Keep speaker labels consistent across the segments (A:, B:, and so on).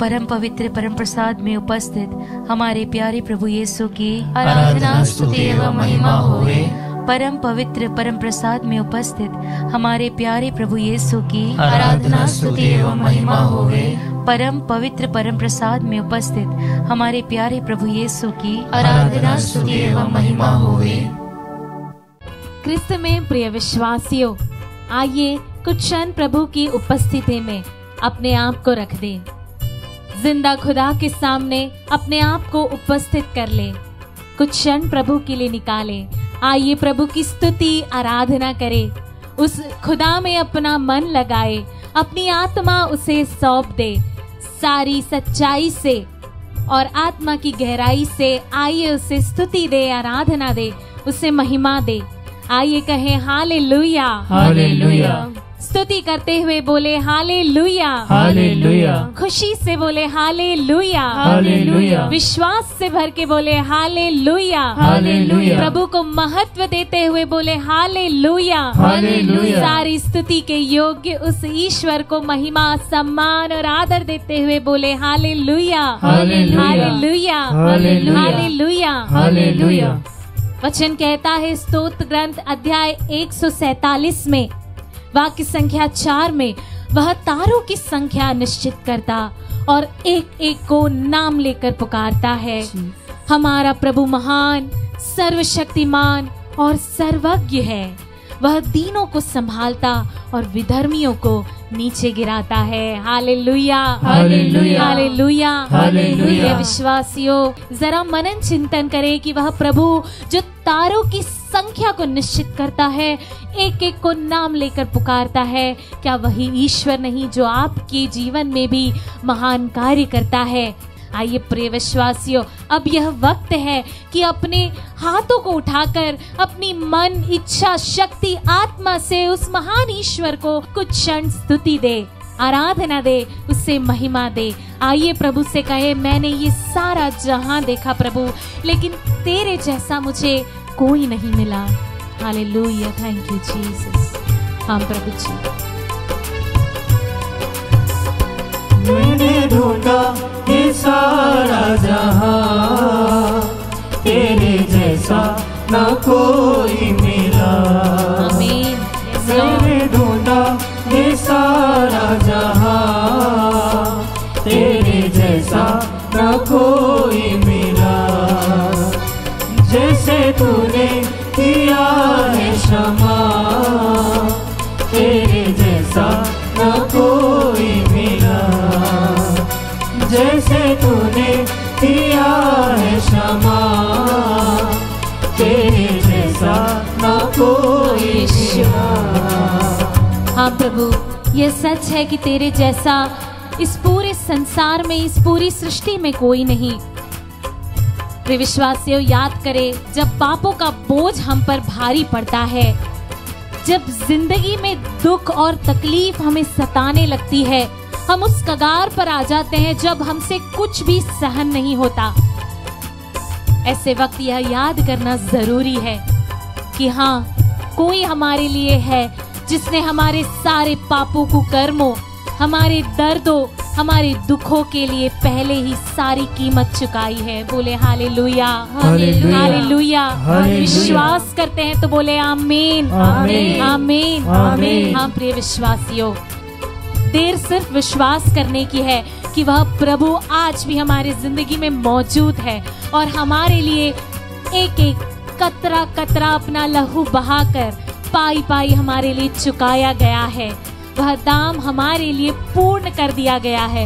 A: परम पवित्र परम प्रसाद में उपस्थित हमारे प्यारे प्रभु यीशु की आराधना स्तुति एवं महिमा होवे। परम पवित्र परम प्रसाद में उपस्थित हमारे प्यारे प्रभु यीशु की आराधना स्तुति एवं महिमा होवे। परम पवित्र परम प्रसाद में उपस्थित हमारे प्यारे प्रभु यीशु की आराधना स्तुति एवं महिमा होवे।
B: क्रिस्त में प्रिय विश्वासियों, आइए कुछ क्षण प्रभु की उपस्थिति में अपने आप को रख दें। जिंदा खुदा के सामने अपने आप को उपस्थित कर ले। कुछ क्षण प्रभु के लिए निकाले। आइए प्रभु की स्तुति आराधना करें। उस खुदा में अपना मन लगाए, अपनी आत्मा उसे सौंप दे। सारी सच्चाई से और आत्मा की गहराई से आइए उसे स्तुति दे, आराधना दे, उसे महिमा दे। आइए कहें हालेलुया
C: हालेलुया।
B: स्तुति करते हुए बोले हालेलुया
C: हालेलुया।
B: खुशी से बोले हालेलुया
C: हालेलुया।
B: विश्वास से भर के बोले हालेलुया
C: हालेलुया।
B: प्रभु को महत्व देते हुए बोले हालेलुया
C: हालेलुया।
B: सारी स्तुति के योग्य उस ईश्वर को महिमा, सम्मान और आदर देते हुए बोले hallelujah
C: hallelujah.
B: Hallelujah
C: hallelujah.
B: Hallelujah
C: hallelujah.
B: वचन कहता है स्तोत्र ग्रंथ अध्याय 147 में वाक्य संख्या 4 में, वह तारों की संख्या निश्चित करता और एक एक को नाम लेकर पुकारता है। हमारा प्रभु महान, सर्वशक्तिमान और सर्वज्ञ है। वह दीनों को संभालता और विधर्मियों को नीचे गिराता है। Hallelujah
C: hallelujah.
B: Hallelujah
C: hallelujah.
B: विश्वासियों, जरा मनन चिंतन करें कि वह प्रभु जो तारों की संख्या को निश्चित करता है, एक एक को नाम लेकर पुकारता है, क्या वही ईश्वर नहीं जो आपके जीवन में भी महान कार्य करता है? आइए प्रिय विश्वासियों, अब यह वक्त है कि अपने हाथों को उठाकर अपनी मन, इच्छा, शक्ति, आत्मा से उस महान ईश्वर को कुछ क्षण स्तुति दे, आराधना दे, उससे महिमा दे। आइए प्रभु से कहे, मैंने ये सारा जहां देखा प्रभु, लेकिन तेरे जैसा मुझे कोई नहीं मिला। Hallelujah, thank you Jesus. हाँ प्रभु जी,
C: मैंने ढूंढा ये सारा जहां, तेरे जैसा ना कोई मिला।
B: आमीन।
C: मैंने ढूंढा ये सारा जहां, तेरे जैसा ना कोई मिला। जैसे तूने किया है क्षमा, तेरे जैसा ना कोई मिला। जैसे तूने किया है क्षमा, तेरे जैसा ना कोई मिला।
B: हाँ प्रभु, ये सच है कि तेरे जैसा इस पूरे संसार में, इस पूरी सृष्टि में कोई नहीं। प्रिय विश्वासियों, याद करें, जब पापों का बोझ हम पर भारी पड़ता है, जब जिंदगी में दुख और तकलीफ हमें सताने लगती है, हम उस कगार पर आ जाते हैं जब हमसे कुछ भी सहन नहीं होता। ऐसे वक्त यह याद करना जरूरी है कि हाँ, कोई हमारे लिए है जिसने हमारे सारे पापों को, कर्मों, हमारे दर्दों, हमारे दुखों के लिए पहले ही सारी कीमत चुकाई है। बोले हालेलुया
C: हालेलुया।
B: हालेलुया।
C: हालेलुया।
B: विश्वास करते हैं तो बोले आमीन
C: आमीन।
B: आमीन।
C: आमीन।
B: हाँ प्रिय विश्वासियों, देर सिर्फ विश्वास करने की है कि वह प्रभु आज भी हमारी जिंदगी में मौजूद है और हमारे लिए एक एक कतरा कतरा अपना लहू बहाकर पाई पाई हमारे लिए चुकाया गया है। वह दाम हमारे लिए पूर्ण कर दिया गया है।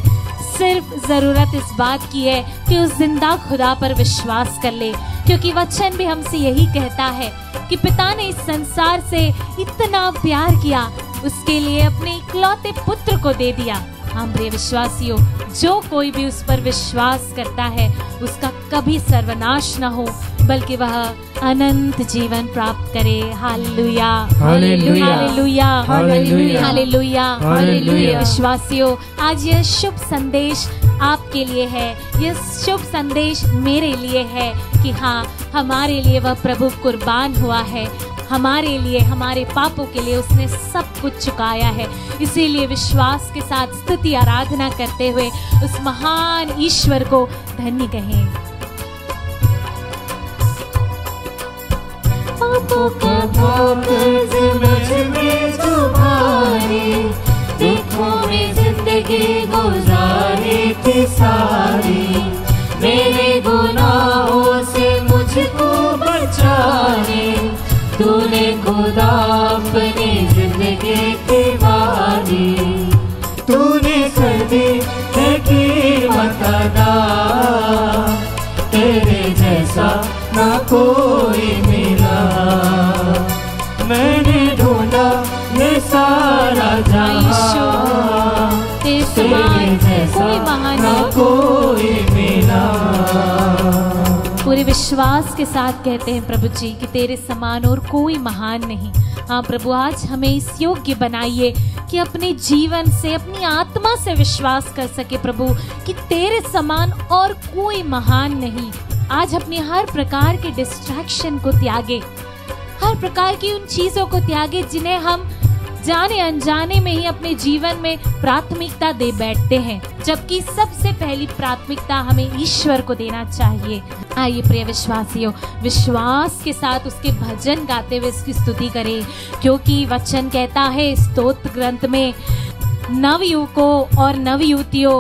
B: सिर्फ जरूरत इस बात की है कि उस जिंदा खुदा पर विश्वास कर ले, क्योंकि वचन भी हमसे यही कहता है कि पिता ने इस संसार से इतना प्यार किया, उसके लिए अपने इकलौते पुत्र को दे दिया। हम प्रिय विश्वासियों, जो कोई भी उस पर विश्वास करता है उसका कभी सर्वनाश न हो, बल्कि वह अनंत जीवन प्राप्त करे। Hallelujah
C: hallelujah.
B: Hallelujah
C: hallelujah.
B: Hallelujah.
C: Hallelujah.
B: विश्वासियों, आज यह शुभ संदेश आपके लिए है, यह शुभ संदेश मेरे लिए है कि हाँ, हमारे लिए वह प्रभु कुर्बान हुआ है। हमारे लिए, हमारे पापों के लिए उसने सब कुछ चुकाया है। इसीलिए विश्वास के साथ स्तुति आराधना करते हुए उस महान ईश्वर को धन्य कहें।
C: पापों का भार मुझ में जो भारी, दुखों में जिंदगी गुजारी थी सारी, मेरे गुनाहों से मुझको बचाने तूने खुदा अपनी जिंदगी की वारी, तूने कर दी है कीमत अदा, तेरे जैसा ना कोई मिला, मैंने ढूंढा ये सारा जहां, तेरे जैसा ना कोई मिला।
B: पूरे विश्वास के साथ कहते हैं प्रभु जी कि तेरे समान और कोई महान नहीं। हाँ प्रभु, आज हमें इस योग्य बनाइए कि अपने जीवन से, अपनी आत्मा से विश्वास कर सके प्रभु कि तेरे समान और कोई महान नहीं। आज अपने हर प्रकार के डिस्ट्रैक्शन को त्यागे, हर प्रकार की उन चीजों को त्यागे जिन्हें हम जाने अनजाने में ही अपने जीवन में प्राथमिकता दे बैठते हैं, जबकि सबसे पहली प्राथमिकता हमें ईश्वर को देना चाहिए। आइए प्रिय विश्वासियों, विश्वास के साथ उसके भजन गाते हुए उसकी स्तुति करें, क्योंकि वचन कहता है स्तोत्र ग्रंथ में, नवयुवकों और नवयुवतियों,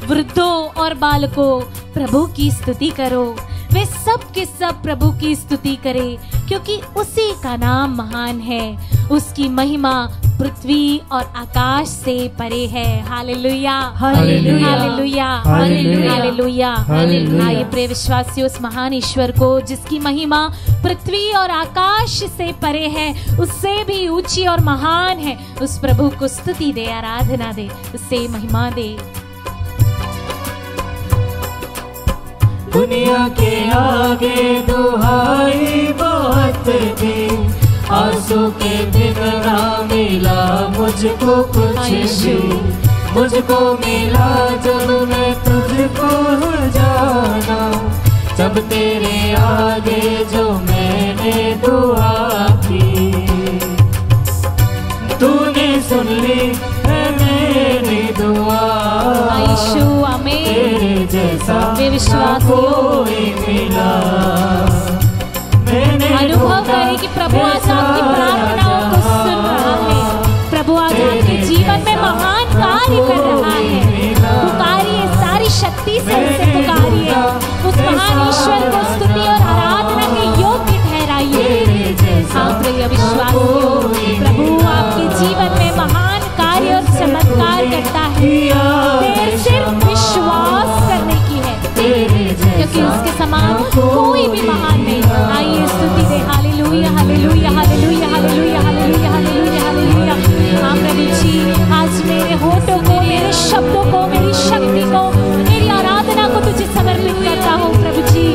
B: वृद्धों और बालकों, प्रभु की स्तुति करो। वे सब के सब प्रभु की स्तुति करें, क्योंकि उसी का नाम महान है, उसकी महिमा पृथ्वी और आकाश से परे है। Hallelujah, hallelujah, hallelujah, hallelujah, hallelujah. आइए प्रिय विश्वासियों, उस महान ईश्वर को जिसकी महिमा पृथ्वी और आकाश से परे है, उससे भी ऊंची और महान है, उस प्रभु को स्तुति दे, आराधना दे, उससे महिमा दे।
C: दुनिया के आगे दुहाई बहुत थी, आंसू के दिन ना मिला मुझको कुछ भी, मुझको मिला जब मैं तुझको जाना, जब तेरे आगे जो मैंने दुआ की, तूने सुन ली है मेरी दुआ, तेरे जैसा कोई मिला।
B: अनुभव करें कि प्रभु आज आपकी प्रार्थनाओं को सुन रहा है, प्रभु आज आपके जीवन में महान कार्य कर रहा है। पुकारिए, सारी शक्ति से उसे पुकारिए, उस महान ईश्वर को स्तुति और आराधना के योग्य ठहराइए। हाँ प्रिय विश्वासियों, प्रभु आपके जीवन में महान कार्य और चमत्कार करता है। देर सिर्फ विश्वास करने की है, क्योंकि उसके समान कोई भी महान नहीं। आइए स्तुति दे, hallelujah, hallelujah, hallelujah, hallelujah, hallelujah, hallelujah, hallelujah. हाँ प्रभु जी, आज मेरे होठों को, मेरे शब्दों को, मेरी शक्ति को, मेरी आराधना को तुझे समर्पित करता हूँ प्रभु जी।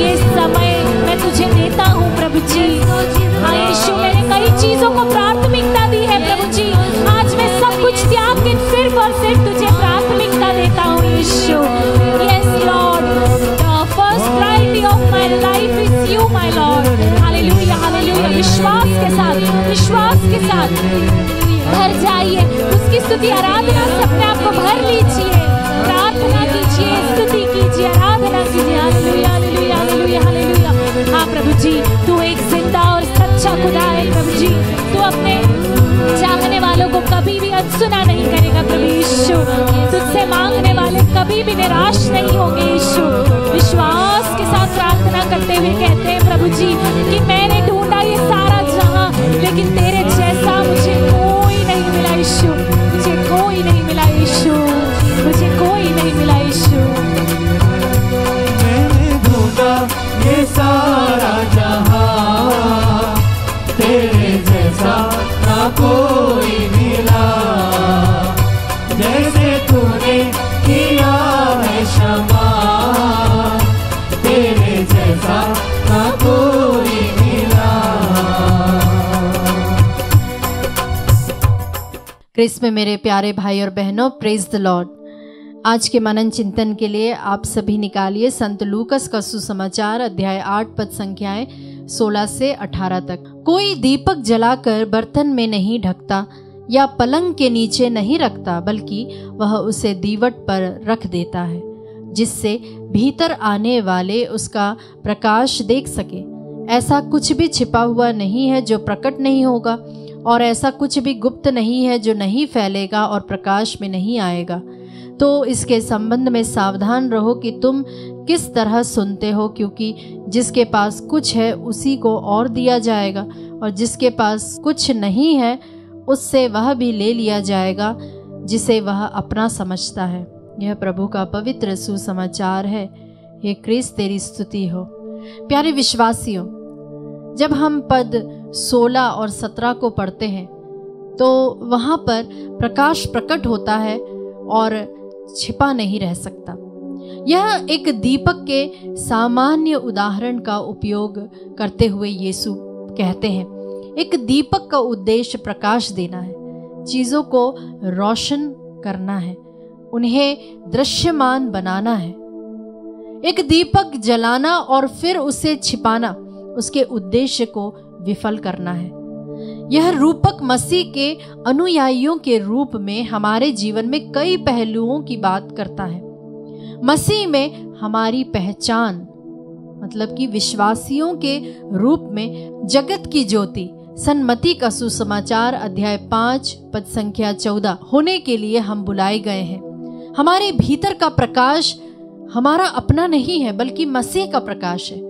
B: ये समय मैं तुझे देता हूँ प्रभु जी। हाँ यीशु, मैंने कई चीजों को प्राथमिकता दी है प्रभु जी, आज मैं सब कुछ त्याग के सिर्फ और सिर्फ तुझे प्राथमिकता देता हूँ यीशु। Yes Lord, the first priority of my life is you my Lord. Hallelujah, hallelujah। विश्वास के साथ, विश्वास के साथ भर जाइए, उसकी स्तुति आराधना से अपने आप को भर लीजिए, प्रार्थना कीजिए, स्तुति कीजिए, आराधना कीजिए। Hallelujah, hallelujah, hallelujah, hallelujah. हाँ प्रभु जी, तू एक जिंदा और सच्चा खुदा है प्रभु जी, तू अपने चाहने वालों को कभी भी अनसुना नहीं करेगा प्रभु यीशु। तुझसे मांगने वाले कभी भी निराश नहीं होंगे यीशु। विश्वास के साथ प्रार्थना करते हुए कहते हैं प्रभु जी कि मैंने ढूंढा ये सारा जहां, लेकिन तेरे जैसा मुझे कोई नहीं मिला यीशु, मुझे कोई नहीं मिला यीशु, मुझे कोई नहीं मिला यीशु।
C: मैंने ढूंढा ये सारा जहां, तेरे जैसा ना कोई मिला, जैसे तूने किया है क्षमा, तेरे जैसा ना कोई मिला।
D: क्रिस्त में मेरे प्यारे भाई और बहनों, प्रेज द लॉर्ड। आज के मनन चिंतन के लिए आप सभी निकालिए संत लूकस का सुसमाचार अध्याय 8 पद संख्याएं 16 से 18 तक। कोई दीपक जलाकर बर्तन में नहीं ढकता या पलंग के नीचे नहीं रखता, बल्कि वह उसे दीवट पर रख देता है, जिससे भीतर आने वाले उसका प्रकाश देख सके। ऐसा कुछ भी छिपा हुआ नहीं है जो प्रकट नहीं होगा, और ऐसा कुछ भी गुप्त नहीं है जो नहीं फैलेगा और प्रकाश में नहीं आएगा। तो इसके संबंध में सावधान रहो कि तुम किस तरह सुनते हो, क्योंकि जिसके पास कुछ है उसी को और दिया जाएगा, और जिसके पास कुछ नहीं है उससे वह भी ले लिया जाएगा जिसे वह अपना समझता है। यह प्रभु का पवित्र सुसमाचार है। हे क्रिस्त तेरी स्तुति हो। प्यारे विश्वासियों, जब हम पद 16 और 17 को पढ़ते हैं तो वहाँ पर प्रकाश प्रकट होता है और छिपा नहीं रह सकता। यह एक दीपक के सामान्य उदाहरण का उपयोग करते हुए यीशु कहते हैं, एक दीपक का उद्देश्य प्रकाश देना है, चीजों को रोशन करना है, उन्हें दृश्यमान बनाना है। एक दीपक जलाना और फिर उसे छिपाना उसके उद्देश्य को विफल करना है। यह रूपक मसीह के अनुयायियों के रूप में हमारे जीवन में कई पहलुओं की बात करता है। मसीह में हमारी पहचान, मतलब कि विश्वासियों के रूप में जगत की ज्योति, सन्मति का सुसमाचार अध्याय 5 पद संख्या 14 होने के लिए हम बुलाए गए हैं। हमारे भीतर का प्रकाश हमारा अपना नहीं है, बल्कि मसीह का प्रकाश है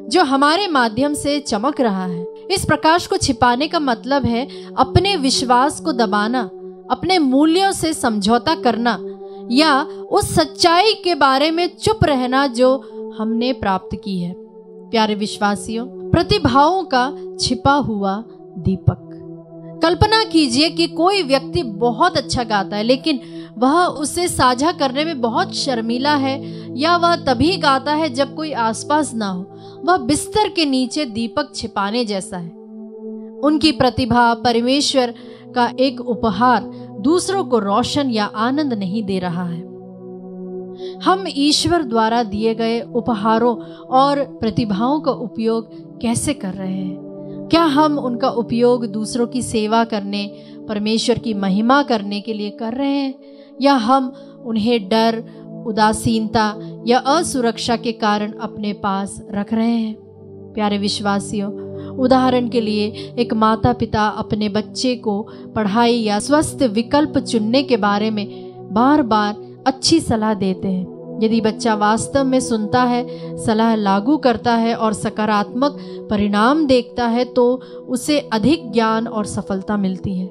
D: जो हमारे माध्यम से चमक रहा है। इस प्रकाश को छिपाने का मतलब है अपने विश्वास को दबाना, अपने मूल्यों से समझौता करना, या उस सच्चाई के बारे में चुप रहना जो हमने प्राप्त की है। प्यारे विश्वासियों, प्रतिभाओं का छिपा हुआ दीपक। कल्पना कीजिए कि कोई व्यक्ति बहुत अच्छा गाता है, लेकिन वह उसे साझा करने में बहुत शर्मीला है, या वह तभी गाता है जब कोई आसपास ना हो। वह बिस्तर के नीचे दीपक छिपाने जैसा है। उनकी प्रतिभा परमेश्वर का एक उपहार दूसरों को रोशन या आनंद नहीं दे रहा है। हम ईश्वर द्वारा दिए गए उपहारों और प्रतिभाओं का उपयोग कैसे कर रहे हैं? क्या हम उनका उपयोग दूसरों की सेवा करने, परमेश्वर की महिमा करने के लिए कर रहे हैं, या हम उन्हें डर, उदासीनता या असुरक्षा के कारण अपने पास रख रहे हैं? प्यारे विश्वासियों, उदाहरण के लिए एक माता पिता अपने बच्चे को पढ़ाई या स्वस्थ विकल्प चुनने के बारे में बार बार अच्छी सलाह देते हैं। यदि बच्चा वास्तव में सुनता है, सलाह लागू करता है और सकारात्मक परिणाम देखता है, तो उसे अधिक ज्ञान और सफलता मिलती है।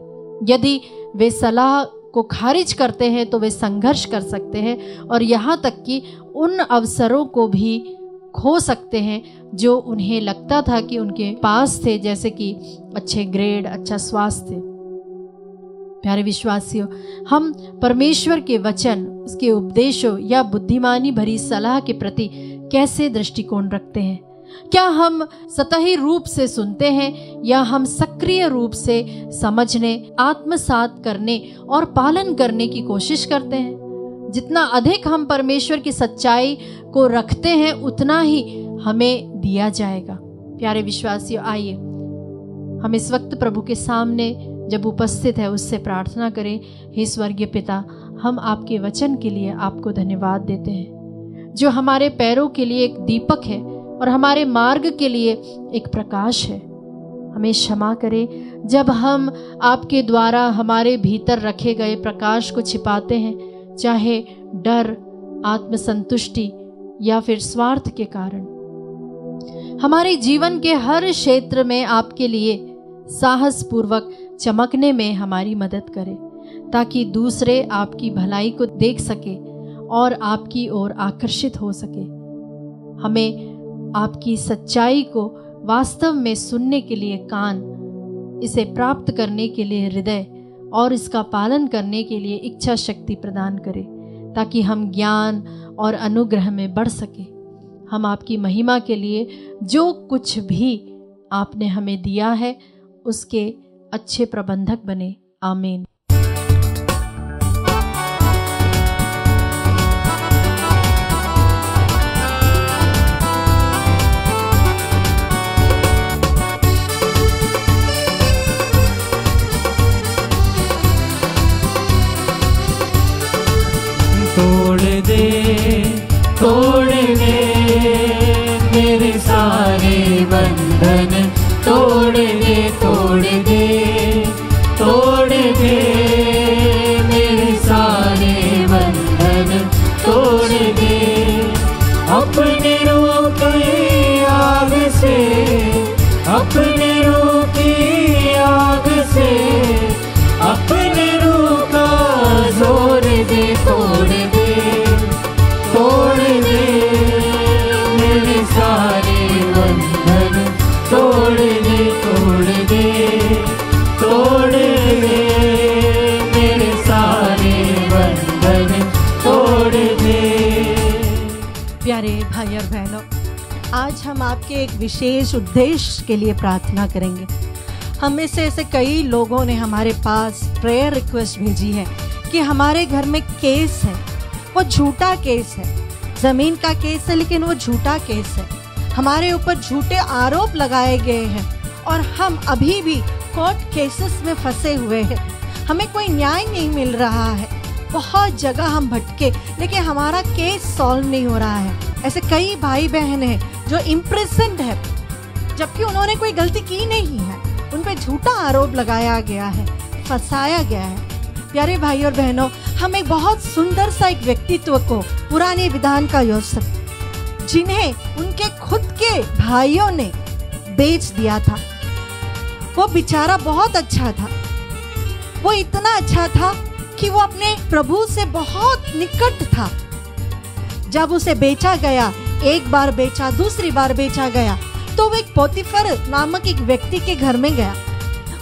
D: यदि वे सलाह को खारिज करते हैं तो वे संघर्ष कर सकते हैं और यहाँ तक कि उन अवसरों को भी खो सकते हैं जो उन्हें लगता था कि उनके पास थे, जैसे कि अच्छे ग्रेड, अच्छा स्वास्थ्य। प्यारे विश्वासियों, हम परमेश्वर के वचन, उसके उपदेशों या बुद्धिमानी भरी सलाह के प्रति कैसे दृष्टिकोण रखते हैं? क्या हम सतही रूप से सुनते हैं, या हम सक्रिय रूप से समझने, आत्मसात करने और पालन करने की कोशिश करते हैं? जितना अधिक हम परमेश्वर की सच्चाई को रखते हैं, उतना ही हमें दिया जाएगा। प्यारे विश्वासियों, आइए हम इस वक्त प्रभु के सामने जब उपस्थित है उससे प्रार्थना करें। हे स्वर्गीय पिता, हम आपके वचन के लिए आपको धन्यवाद देते हैं, जो हमारे पैरों के लिए एक दीपक है और हमारे मार्ग के लिए एक प्रकाश है। हमें क्षमा करें जब हम आपके द्वारा हमारे भीतर रखे गए प्रकाश को छिपाते हैं, चाहे डर, आत्मसंतुष्टि या फिर स्वार्थ के कारण। हमारे जीवन के हर क्षेत्र में आपके लिए साहस पूर्वक चमकने में हमारी मदद करें, ताकि दूसरे आपकी भलाई को देख सके और आपकी ओर आकर्षित हो सके। हमें आपकी सच्चाई को वास्तव में सुनने के लिए कान, इसे प्राप्त करने के लिए हृदय और इसका पालन करने के लिए इच्छा शक्ति प्रदान करें, ताकि हम ज्ञान और अनुग्रह में बढ़ सके। हम आपकी महिमा के लिए जो कुछ भी आपने हमें दिया है उसके अच्छे प्रबंधक बने। आमीन।
C: तोड़ दे मेरे सारे बंधन, तोड़ दे मेरे सारे बंधन, तोड़ दे अपने रूह की आग से, अपने रूह की आग से, अपने रूह का जोर दे, तोड़ दे मेरे सारे बंधन, तोड़ दे मेरे सारे बंधन, तोड़ दे।
E: प्यारे भाई और बहनों, आज हम आपके एक विशेष उद्देश्य के लिए प्रार्थना करेंगे। हम में से ऐसे कई लोगों ने हमारे पास प्रेयर रिक्वेस्ट भेजी है कि हमारे घर में केस है, वो झूठा केस है, जमीन का केस है लेकिन वो झूठा केस है, हमारे ऊपर झूठे आरोप लगाए गए हैं और हम अभी भी कोर्ट केसेस में फंसे हुए हैं, हमें कोई न्याय नहीं मिल रहा है, बहुत जगह हम भटके लेकिन हमारा केस सॉल्व नहीं हो रहा है। ऐसे कई भाई बहन हैं जो इम्प्रिजन्ड है जबकि उन्होंने कोई गलती की नहीं है, उन पे झूठा आरोप लगाया गया है, फंसाया गया है। प्यारे भाई और बहनों, हम एक बहुत सुंदर सा एक व्यक्तित्व को, पुराने विधान का यूसुफ, जिन्हें उनके खुद के भाइयों ने बेच दिया था, वो बेचारा बहुत अच्छा था, वो इतना अच्छा था कि वो अपने प्रभु से बहुत निकट था। जब उसे बेचा गया, एक बार बेचा, दूसरी बार बेचा गया, तो वो एक पोतीफर नामक एक व्यक्ति के घर में गया।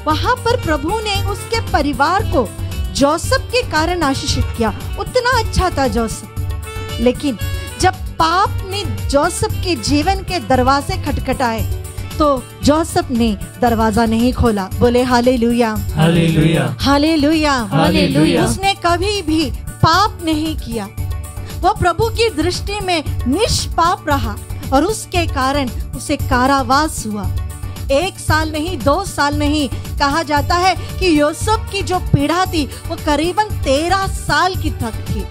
E: वहां पर प्रभु ने उसके परिवार को जोसेफ के कारण आशीषित किया, उतना अच्छा था जोसेफ। लेकिन जब पाप ने जोसेफ के जीवन के दरवाजे खटखटाए तो जोसेफ ने दरवाजा नहीं खोला। बोले हालेलुया,
C: हालेलुया,
E: हालेलुया,
C: हालेलुया।
E: उसने कभी भी पाप नहीं किया, वो प्रभु की दृष्टि में निष्पाप रहा और उसके कारण उसे कारावास हुआ। 1 साल नहीं, 2 साल नहीं, कहा जाता है कि यूसुफ की जो पीड़ा थी वो करीबन 13 साल की तक थी।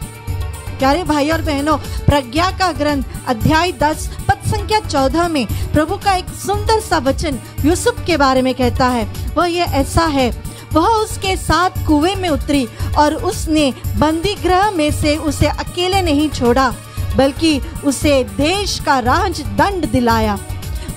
E: प्यारे भाई और बहनों, प्रज्ञा का ग्रंथ अध्याय 10 पद संख्या 14 में प्रभु का एक सुंदर सा वचन यूसुफ के बारे में कहता है। वह ये ऐसा है, वह उसके साथ कुएं में उतरी और उसने बंदी गृह में से उसे अकेले नहीं छोड़ा बल्कि उसे देश का राज दंड दिलाया।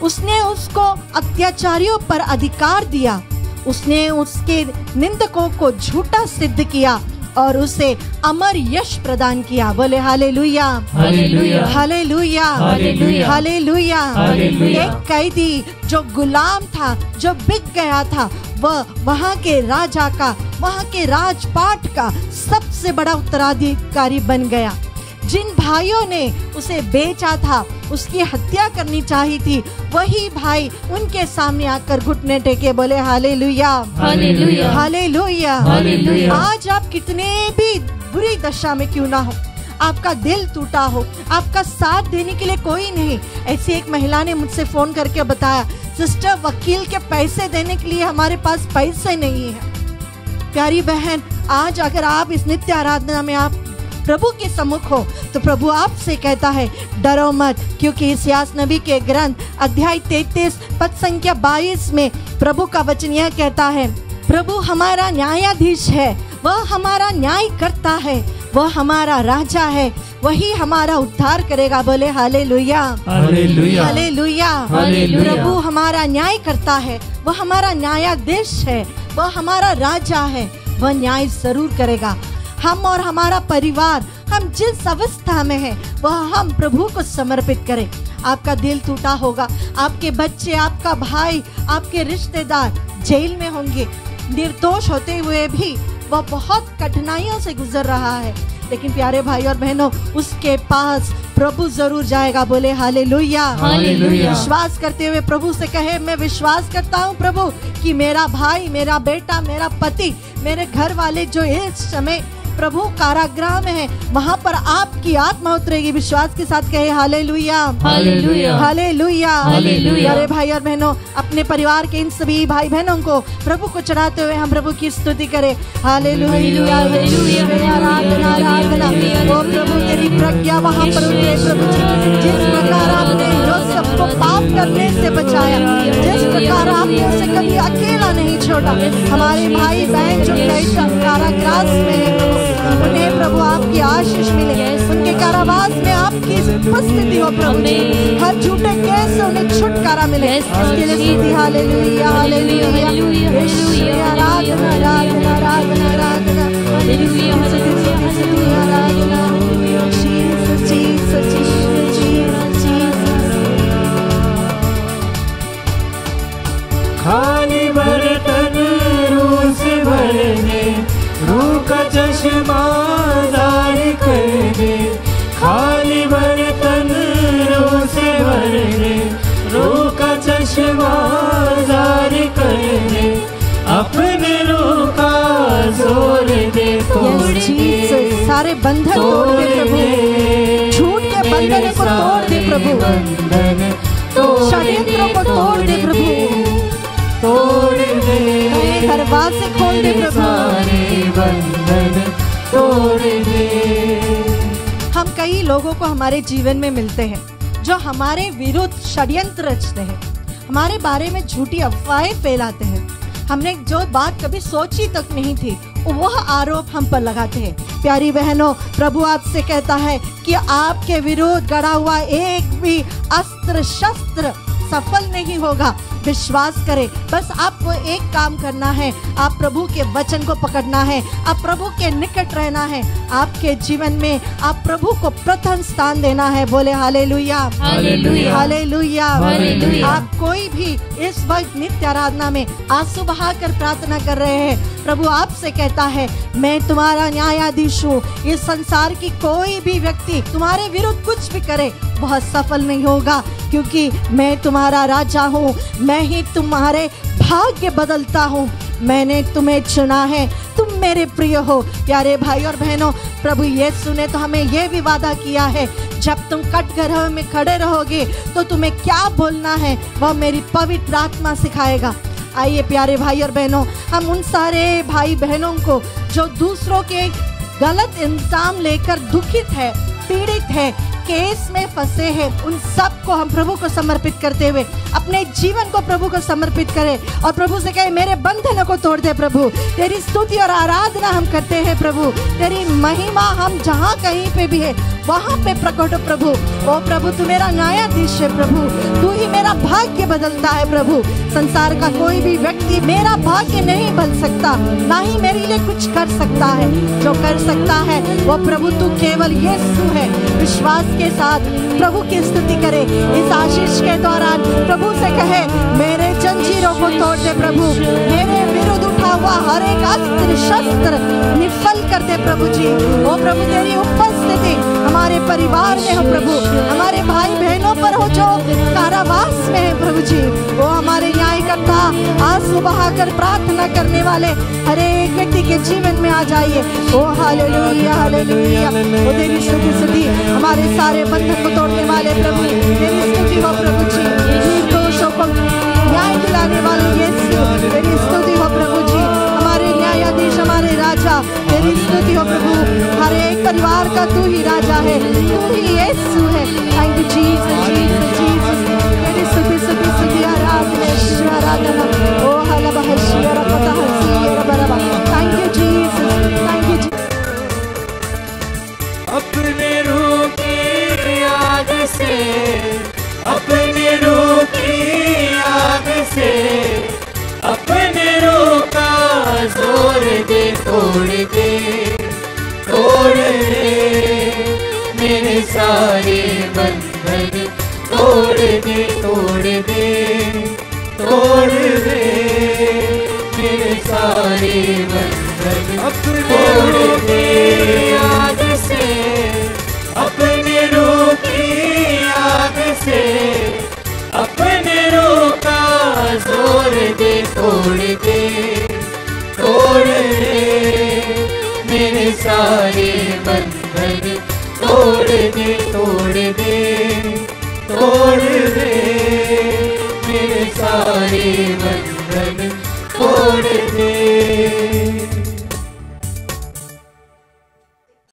E: उसने उसको अत्याचारियों पर अधिकार दिया, उसने उसके निंदकों को झूठा सिद्ध किया और उसे अमर यश प्रदान किया। बोले hallelujah,
C: hallelujah,
E: hallelujah,
C: hallelujah,
E: hallelujah.
C: Hallelujah.
E: एक कैदी जो गुलाम था, जो बिक गया था, वह वहाँ के राजा का, वहाँ के राजपाट का सबसे बड़ा उत्तराधिकारी बन गया। जिन भाइयों ने उसे बेचा था, उसकी हत्या करनी चाहिए थी, वही भाई उनके सामने आकर घुटने टेके बोले हालेलुया,
C: हालेलुया,
E: हालेलुया,
C: हालेलुया।
E: आज आप कितने भी बुरी दशा में क्यों ना हो, आपका दिल टूटा हो, आपका साथ देने के लिए कोई नहीं। ऐसी एक महिला ने मुझसे फोन करके बताया, सिस्टर वकील के पैसे देने के लिए हमारे पास पैसे नहीं है। प्यारी बहन, आज अगर आप इस नित्य आराधना में आप प्रभु के सम्मुख हो तो प्रभु आपसे कहता है डरो मत, क्योंकि इस्यास नबी के ग्रंथ अध्याय 33 पद संख्या 22 में प्रभु का वचन यह कहता है, प्रभु हमारा न्यायाधीश है, वह हमारा न्याय करता है, वह हमारा राजा है, वही हमारा उद्धार करेगा। बोले हालेलुया,
C: हालेलुया,
E: हालेलुया।
C: हालेलुया।
E: प्रभु हमारा न्याय करता है, वह हमारा न्यायाधीश है, वह हमारा राजा है, वह न्याय जरूर करेगा। हम और हमारा परिवार, हम जिस अवस्था में है वह हम प्रभु को समर्पित करें। आपका दिल टूटा होगा, आपके बच्चे, आपका भाई, आपके रिश्तेदार जेल में होंगे, निर्दोष होते हुए भी वह बहुत कठिनाइयों से गुजर रहा है, लेकिन प्यारे भाई और बहनों, उसके पास प्रभु जरूर जाएगा। बोले हालेलुया,
C: हालेलुया।
E: विश्वास करते हुए प्रभु से कहे, मैं विश्वास करता हूँ प्रभु कि मेरा भाई, मेरा बेटा, मेरा पति, मेरे घर वाले जो इस समय प्रभु कारागृह में है, वहाँ पर आपकी आत्मा उतरेगी। विश्वास के साथ कहे हालेलुया,
A: हालेलुया,
E: हालेलुया,
A: हालेलुया।
E: अरे भाई और बहनों, अपने परिवार के इन सभी भाई बहनों को प्रभु को चढ़ाते हुए हम प्रभु की स्तुति करें। हालेलुया, आराधना, आराधना। ओ प्रभु तेरी प्रज्ञा वहाँ पर उतरे प्रभु जी। जिस प्रकार आपने यूसुफ को पाप करने से बचाया, जिस प्रकार आपने उसे कभी अकेला नहीं छोड़ा, हमारे भाई बहन जो कारागार में है प्रभु, उन्हें प्रभु आपकी आशीष मिले, उनके कारावास में आपकी उपस्थिति हो प्रभु जी। हर झूठे केस से उन्हें छुटकारा मिले। इसके लिए स्तुति। हालेलुया, हालेलुया, आराधना, आराधना, आराधना, आराधना, आराधना। Jesus, Jesus, Jesus, Jesus.
C: खाली बर्तन रूह से भरने, रूह का चश्मा जारी कर दे। खाली बर्तन रूह से भरने, रूह का चश्मा जारी कर दे। अपने रूह का जोर दे, तोड़ दे।
E: सारे बंधन तोड़ दे प्रभु, झूठ के बंधन को तोड़ दे प्रभु, षड्यंत्रों को तोड़ दे प्रभु,
C: तोड़ दे।
E: दरवाजे खोल दे प्रभु,
C: सारे बंधन तोड़ दे।
E: हम कई लोगों को हमारे जीवन में मिलते हैं जो हमारे विरुद्ध षड्यंत्र रचते हैं, हमारे बारे में झूठी अफवाहें फैलाते हैं। हमने जो बात कभी सोची तक नहीं थी वह आरोप हम पर लगाते हैं। प्यारी बहनों, प्रभु आपसे कहता है कि आपके विरुद्ध गड़ा हुआ एक भी अस्त्र शस्त्र सफल नहीं होगा। विश्वास करें, बस आपको एक काम करना है, आप प्रभु के वचन को पकड़ना है, आप प्रभु के निकट रहना है, आपके जीवन में आप प्रभु को प्रथम स्थान देना है। बोले हालेलुया,
A: हालेलुया,
E: हालेलुया,
A: हालेलुया।
E: आप कोई भी इस वक्त नित्य आराधना में आंसू बहाकर प्रार्थना कर रहे हैं, प्रभु आपसे कहता है मैं तुम्हारा न्यायाधीश हूँ। इस संसार की कोई भी व्यक्ति तुम्हारे विरुद्ध कुछ भी करे वह सफल नहीं होगा, क्योंकि मैं तुम्हारा राजा हूँ, मैं ही तुम्हारे भाग्य बदलता हूँ। मैंने तुम्हें चुना है, तुम मेरे प्रिय हो। प्यारे भाई और बहनों, प्रभु यीशु ने तो हमें यह भी वादा किया है, जब तुम कटघरे में खड़े रहोगे तो तुम्हें क्या बोलना है वह मेरी पवित्र आत्मा सिखाएगा। आइए प्यारे भाई और बहनों, हम उन सारे भाई बहनों को जो दूसरों के गलत इल्जाम लेकर दुखित है, पीड़ित है, केस में फंसे हैं, उन सब को हम प्रभु को समर्पित करते हुए अपने जीवन को प्रभु को समर्पित करें और प्रभु से कहें मेरे बंधनों को तोड़ दे प्रभु। तेरी स्तुति और आराधना हम करते हैं प्रभु, तेरी महिमा हम जहाँ कहीं पे भी है वहाँ पे प्रकट हो प्रभु। ओ प्रभु, तू मेरा न्यायाधीश है प्रभु, तू ही मेरा भाग्य बदलता है प्रभु। संसार का कोई भी व्यक्ति मेरा भाग्य नहीं बदल सकता, ना ही मेरे लिए कुछ कर सकता है। जो कर सकता है वो प्रभु तू केवल यीशु है। विश्वास के साथ प्रभु की स्तुति करे। इस आशीष के दौरान प्रभु से कहे मेरे जंजीरों को तोड़ दे प्रभु, मेरे विरुद्ध उठा हुआ हर एक अस्त्र शस्त्र निफल कर दे प्रभु जी। ओ प्रभु, तेरी उपस्थिति हमारे परिवार में हो प्रभु, हमारे भाई बहनों पर हो जो कारावास में है प्रभु जी। वो हमारे न्यायकर्ता आंसू बहाकर प्रार्थना करने वाले हर एक व्यक्ति के जीवन में आ जाइए। ओ हालेलुया, हालेलुया। ओ तेरी स्तुति हमारे सारे बंधन को तोड़ने वाले प्रभु, तेरी स्तुति हो प्रभु जी। निर्दोषों को न्याय दिलाने वाले यीशु, तेरी स्तुति हो प्रभु जी। हमारे न्यायाधीश, हमारे राजा, तेरी स्तुति हो प्रभु। हर एक परिवार का तू ही राजा है, तू ही यीशु है। Thank you Jesus, Jesus, Jesus. तेरी स्तुति, स्तुति, स्तुति, आराधना, आराधना। ओ हला बहशिया रपता हसिया रबरबा। Thank you Jesus, thank you.
C: अपने रूह की आग से, अपने रूह की आग से, अपने रूह का जोर दे, तोड़ दे, तोड़ दे मेरे सारे बंधन, तोड़ दे, तोड़ दे, तोड़ दे मेरे सारे बंधन, तोड़ दे आग से, अपने रूह की आग से, अपने रूह का जोर दे, तोड़ दे, तोड़ दे मेरे मेरे सारे बंधन तोड़ दे तोड़ दे तोड़ दे, मेरे सारे बंधन तोड़ दे।